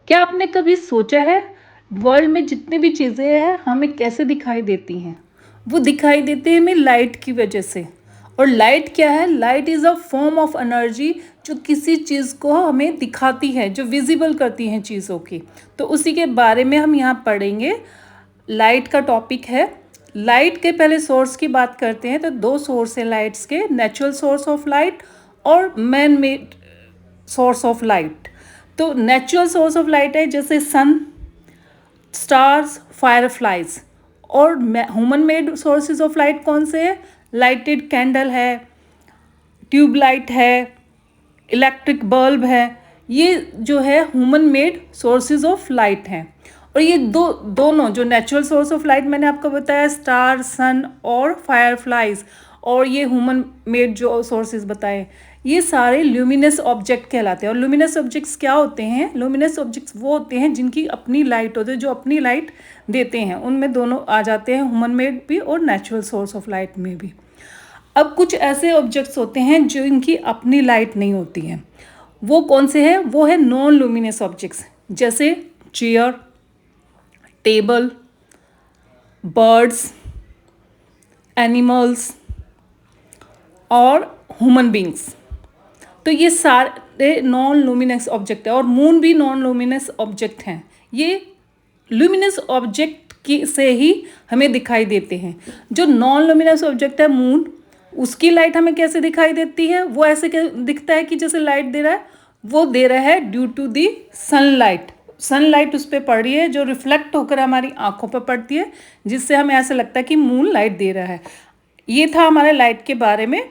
क्या आपने कभी सोचा है वर्ल्ड में जितनी भी चीज़ें हैं हमें कैसे दिखाई देती हैं? वो दिखाई देती है हमें लाइट की वजह से। और लाइट क्या है? Light is a form of energy जो किसी चीज़ को हमें दिखाती है, जो विजिबल करती हैं चीज़ों की। तो उसी के बारे में हम यहाँ पढ़ेंगे। लाइट का टॉपिक है। लाइट के पहले सोर्स की बात करते हैं तो दो सोर्स हैं लाइट्स के, नेचुरल सोर्स ऑफ लाइट और man made source of light. तो नेचुरल सोर्स ऑफ लाइट है जैसे सन, स्टार्स, फायरफ्लाइज। और human made sources of light कौन से हैं? लाइटेड कैंडल है, ट्यूबलाइट है, इलेक्ट्रिक बल्ब है। ये जो है human made sources of light हैं। और ये दोनों जो नेचुरल सोर्स ऑफ लाइट मैंने आपको बताया, स्टार, सन और फायरफ्लाइज, और ये ह्यूमन मेड जो सोर्सेज बताए, ये सारे ल्यूमिनस ऑब्जेक्ट कहलाते हैं। और ल्यूमिनस ऑब्जेक्ट्स क्या होते हैं? ल्यूमिनस ऑब्जेक्ट्स वो होते हैं जिनकी अपनी लाइट होती है, जो अपनी लाइट देते हैं। उनमें दोनों आ जाते हैं, ह्यूमन मेड भी और नेचुरल सोर्स ऑफ लाइट में भी। अब कुछ ऐसे ऑब्जेक्ट्स होते हैं जो इनकी अपनी लाइट नहीं होती है। वो कौन से हैं? वो है नॉन लुमिनस ऑब्जेक्ट्स, जैसे चेयर, टेबल, बर्ड्स, एनिमल्स और ह्यूमन बींग्स। तो ये सारे नॉन लुमिनस ऑब्जेक्ट है। और मून भी नॉन लुमिनस ऑब्जेक्ट हैं। ये लुमिनस ऑब्जेक्ट की से ही हमें दिखाई देते हैं। जो नॉन लुमिनस ऑब्जेक्ट है मून, उसकी लाइट हमें कैसे दिखाई देती है? वो ऐसे दिखता है कि जैसे लाइट दे रहा है, वो दे रहा है due to the sunlight. Sunlight उस पर पड़ रही है जो रिफ्लेक्ट होकर हमारी आंखों पर पड़ती है, जिससे हमें ऐसा लगता है कि मून लाइट दे रहा है। ये था हमारे लाइट के बारे में।